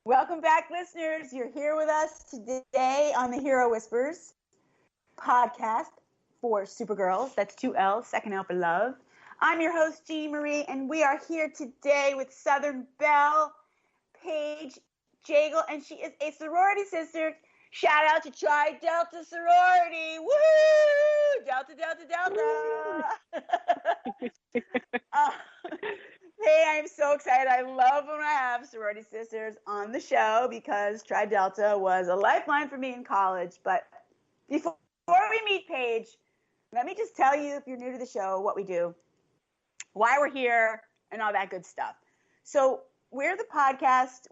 Welcome back, listeners. You're here with us today on the Hero Whispers podcast for Supergirls. That's two L's, second L for love. I'm your host, Jean Marie, and we are here today with Southern Belle, Paige Jagle, and she is a sorority sister. Shout out to Tri Delta Sorority. Woo! Delta, Delta, Delta. Hey, I'm so excited. I love when I have sorority sisters on the show because Tri Delta was a lifeline for me in college. But before we meet Paige, let me just tell you, if you're new to the show, what we do, why we're here, and all that good stuff. So we're the podcast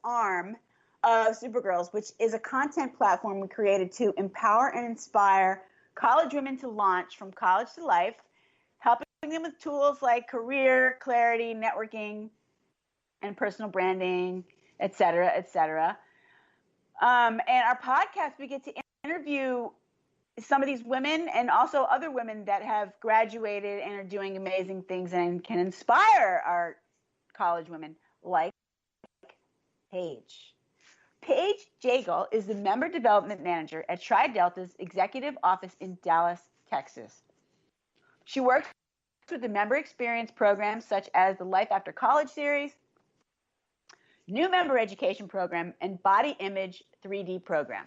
arm of Supergirls, which is a content platform we created to empower and inspire college women to launch from college to life, helping them with tools like career, clarity, networking, and personal branding, et cetera, et cetera. And our podcast, we get to interview some of these women and also other women that have graduated and are doing amazing things and can inspire our college women, like Paige. Paige Jagle is the Member Development Manager at Tri Delta's executive office in Dallas, Texas. She works with the member experience programs such as the Life After College series, new member education program, and body image 3D program.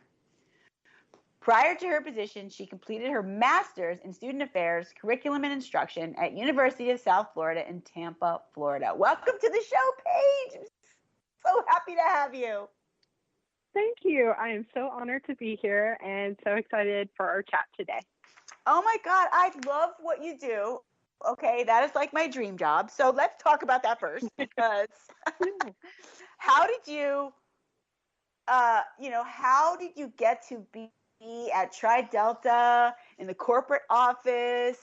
Prior to her position, she completed her master's in student affairs, curriculum, and instruction at University of South Florida in Tampa, Florida. Welcome to the show, Paige. I'm so happy to have you. Thank you. I am so honored to be here and so excited for our chat today. Oh my God, I love what you do. Okay, that is like my dream job. So let's talk about that first, because how did you, how did you get to be at Tri Delta in the corporate office?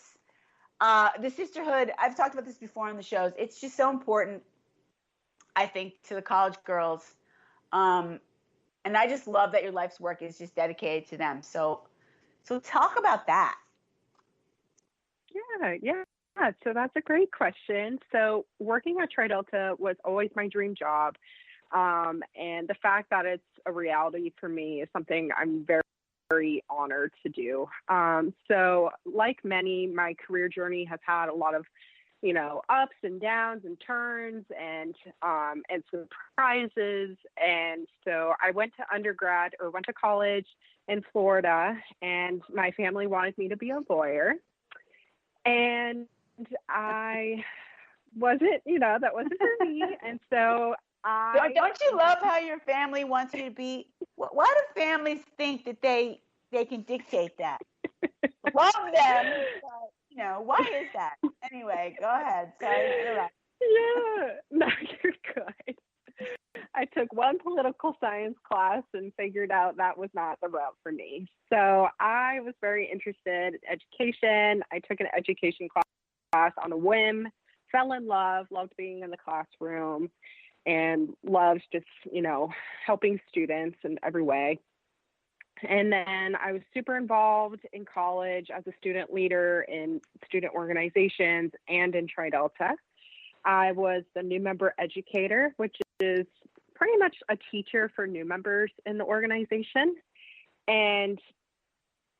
The sisterhood, I've talked about this before on the shows. It's just so important, I think, to the college girls. And I just love that your life's work is just dedicated to them. So talk about that. Yeah. So that's a great question. So working at Tri Delta was always my dream job. And the fact that it's a reality for me is something I'm very, very honored to do. So like many, my career journey has had a lot of, ups and downs and turns and surprises. And so I went to college in Florida, and my family wanted me to be a lawyer. And I wasn't, that wasn't for me. And so Don't you love how your family wants you to be? Why do families think that they can dictate that? Love them, but, why is that? Anyway, go ahead. Sorry to interrupt. Yeah, no, you're good. I took one political science class and figured out that was not the route for me. So I was very interested in education. I took an education class on a whim, fell in love, loved being in the classroom, and loved just, helping students in every way. And then I was super involved in college as a student leader in student organizations and in Tri Delta. I was the new member educator, which is pretty much a teacher for new members in the organization. And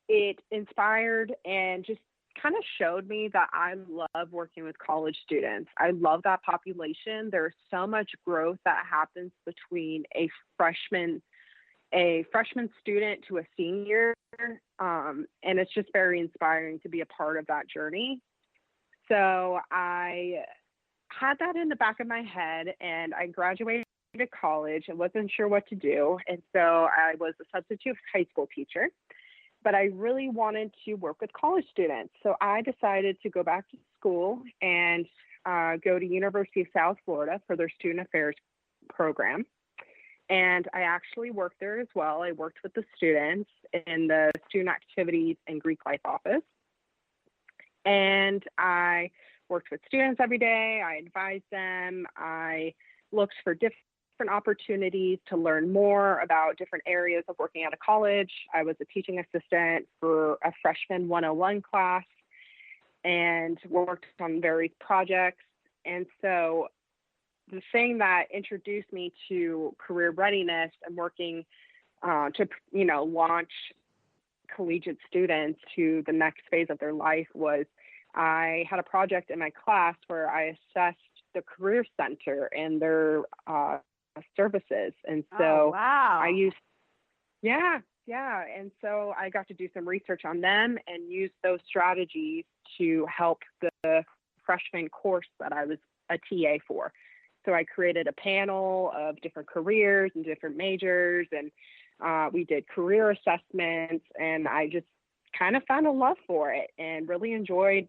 it inspired and just kind of showed me that I love working with college students. I love that population. There's so much growth that happens between a freshman student to a senior. And it's just very inspiring to be a part of that journey. So I had that in the back of my head, and I graduated college and wasn't sure what to do. And so I was a substitute high school teacher, but I really wanted to work with college students. So I decided to go back to school and go to University of South Florida for their student affairs program. And I actually worked there as well. I worked with the students in the student activities and Greek life office. And I worked with students every day. I advised them. I looked for different opportunities to learn more about different areas of working at a college. I was a teaching assistant for a freshman 101 class and worked on various projects. And so the thing that introduced me to career readiness and working to, launch collegiate students to the next phase of their life was I had a project in my class where I assessed the Career Center and their services. And so wow. I used, yeah. And so I got to do some research on them and use those strategies to help the freshman course that I was a TA for. So I created a panel of different careers and different majors, and we did career assessments, and I just kind of found a love for it and really enjoyed,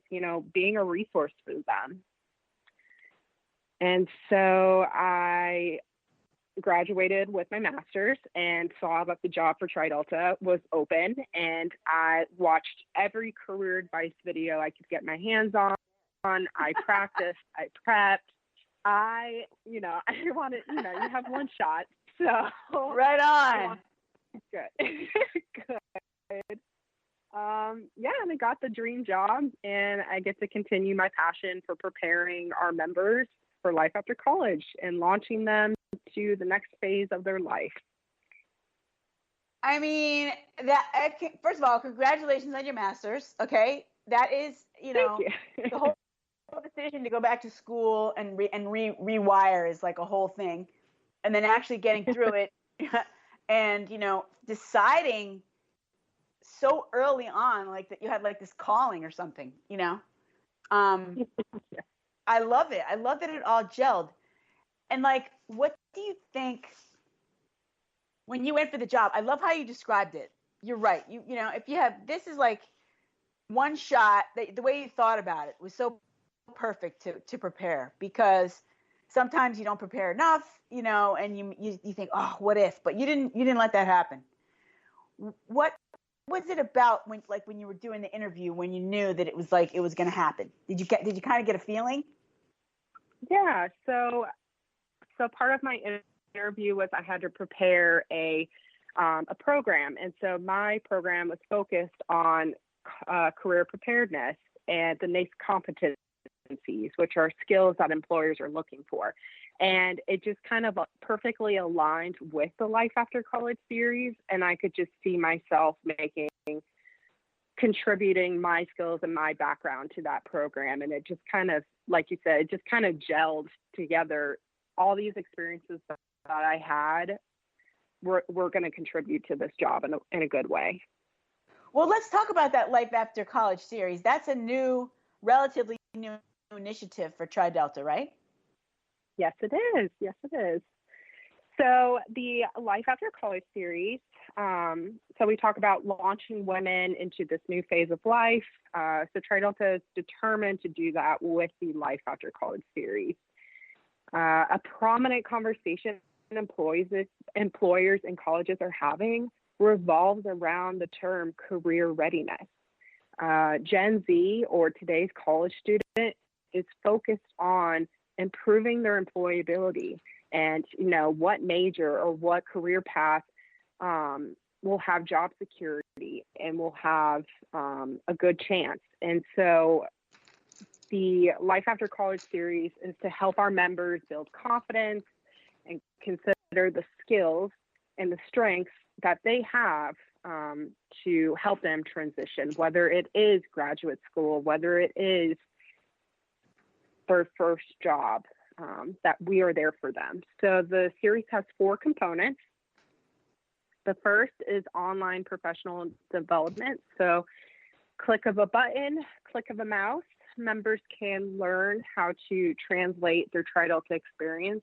being a resource for them. And so I graduated with my master's and saw that the job for TriDelta was open, and I watched every career advice video I could get my hands on. I practiced, I prepped. I wanted, you have one shot. So right on. Good. Good. And I got the dream job, and I get to continue my passion for preparing our members for life after college and launching them to the next phase of their life. I mean, first of all, congratulations on your master's. Okay, that is, the whole decision to go back to school and rewire is like a whole thing, and then actually getting through it, and deciding so early on, like that you had like this calling or something. I love it. I love that it all gelled. And like, what do you think when you went for the job? I love how you described it. You're right. If you have, this is like one shot, the way you thought about it was so perfect to prepare, because sometimes you don't prepare enough, and you think, oh, what if? But you didn't let that happen. What was it about when you were doing the interview, when you knew that it was going to happen? Did you kind of get a feeling? Yeah. So part of my interview was I had to prepare a program. And so my program was focused on career preparedness and the NACE competencies, which are skills that employers are looking for. And it just kind of perfectly aligned with the Life After College series. And I could just see myself contributing my skills and my background to that program. And it just kind of, like you said, it just kind of gelled together. All these experiences that I had were going to contribute to this job in a good way. Well, let's talk about that Life After College series. That's a relatively new initiative for TriDelta, right? Yes, it is. Yes, it is. So the Life After College series, so we talk about launching women into this new phase of life. So TriDelta is determined to do that with the Life After College series. A prominent conversation employers and colleges are having revolves around the term career readiness. Gen Z, or today's college student, is focused on improving their employability and what major or what career path will have job security and will have a good chance. And so the Life After College series is to help our members build confidence and consider the skills and the strengths that they have to help them transition, whether it is graduate school, whether it is their first job, that we are there for them. So the series has 4 components. The first is online professional development. So click of a button, click of a mouse, members can learn how to translate their TriDelta experience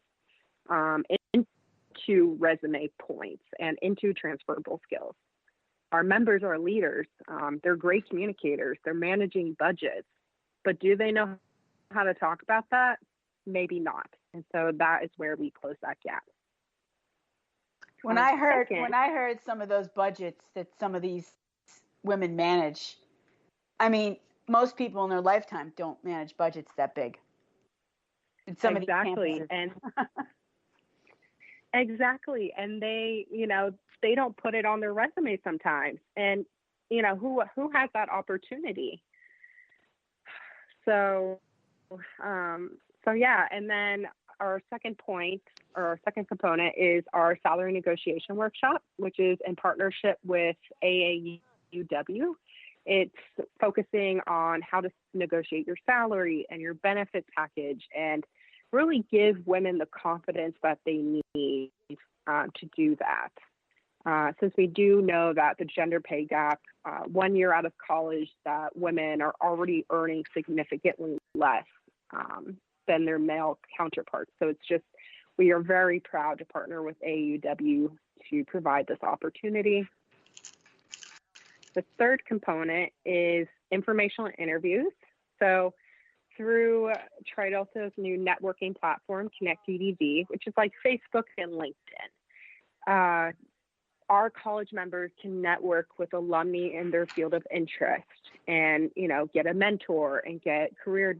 into resume points and into transferable skills. Our members are leaders. They're great communicators. They're managing budgets. But do they know how to talk about that? Maybe not. And so that is where we close that gap. When I heard some of those budgets that some of these women manage, I mean, most people in their lifetime don't manage budgets that big. Exactly. And exactly. And they don't put it on their resume sometimes. And who has that opportunity? So yeah. And then our second point, or our second component, is our salary negotiation workshop, which is in partnership with AAUW. It's focusing on how to negotiate your salary and your benefits package and really give women the confidence that they need to do that. Since we do know that the gender pay gap, 1 year out of college, that women are already earning significantly less than their male counterparts. So it's just, we are very proud to partner with AAUW to provide this opportunity. The third component is informational interviews. So through TriDelta's new networking platform, ConnectEDV, which is like Facebook and LinkedIn, our college members can network with alumni in their field of interest and, you know, get a mentor and get career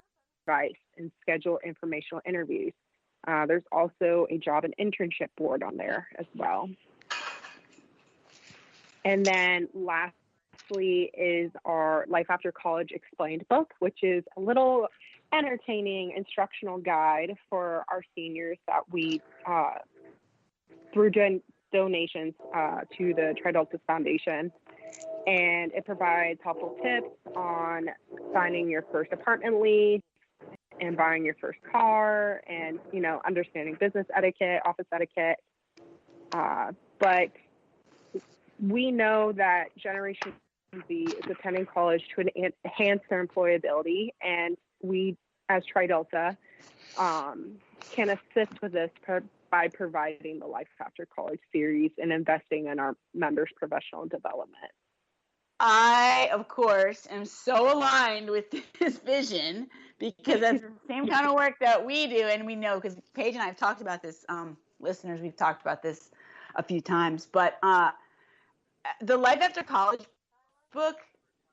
advice and schedule informational interviews. There's also a job and internship board on there as well. And then lastly is our Life After College Explained book, which is a little entertaining instructional guide for our seniors that we, through donations to the TriDelta Foundation. And it provides helpful tips on signing your first apartment lease and buying your first car and, you know, understanding business etiquette, office etiquette. But we know that Generation Z is attending college to enhance their employability, and we, as TriDelta, can assist with this by providing the Life After College series and investing in our members' professional development. I, of course, am so aligned with this vision because that's the same kind of work that we do, and we know because Paige and I have talked about this. Listeners, we've talked about this a few times, but the Life After College book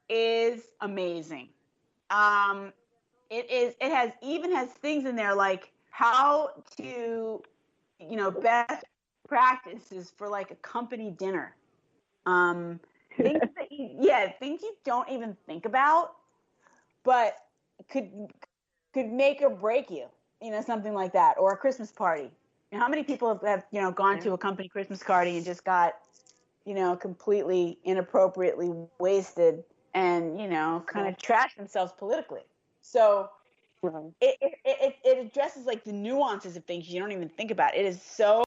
is amazing. It has things in there like how to, you know, best practices for like a company dinner. Things you don't even think about, but could make or break you, you know, something like that, or a Christmas party. You know, how many people have you know, gone to a company Christmas party and just got, you know, completely inappropriately wasted and, you know, kind of trashed themselves politically. So it addresses like the nuances of things you don't even think about. It is so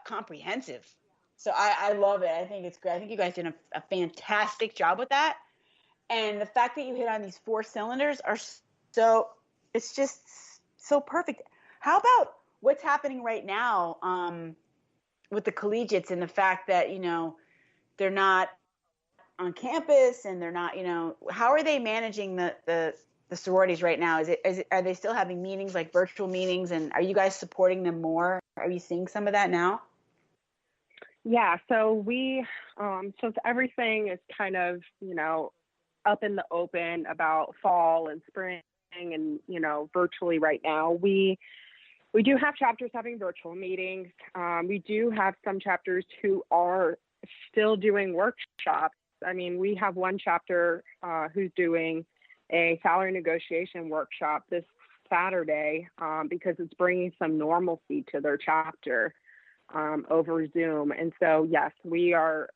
comprehensive. So I love it. I think it's great. I think you guys did a fantastic job with that. And the fact that you hit on these 4 cylinders are so, it's just so perfect. How about what's happening right now with the collegiates and the fact that, you know, they're not on campus and they're not, you know, how are they managing the sororities right now? Are they still having meetings, like virtual meetings, and are you guys supporting them more? Are you seeing some of that now? Yeah, so we, since everything is kind of, you know, up in the open about fall and spring and, you know, virtually right now, we do have chapters having virtual meetings. We do have some chapters who are still doing workshops. I mean, we have one chapter who's doing a salary negotiation workshop this Saturday because it's bringing some normalcy to their chapter over Zoom. And so, yes, we are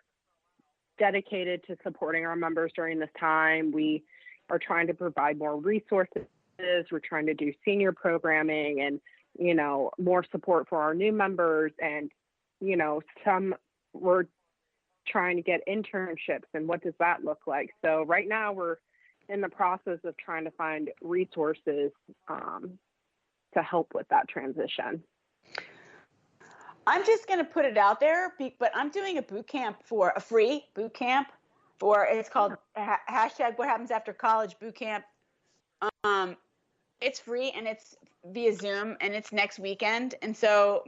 dedicated to supporting our members during this time. We are trying to provide more resources. We're trying to do senior programming and, you know, more support for our new members. And, you know, we're trying to get internships, and what does that look like? So right now we're in the process of trying to find resources to help with that transition. I'm just going to put it out there, but I'm doing a free boot camp it's called hashtag What Happens After College Boot Camp. It's free and it's via Zoom and it's next weekend. And so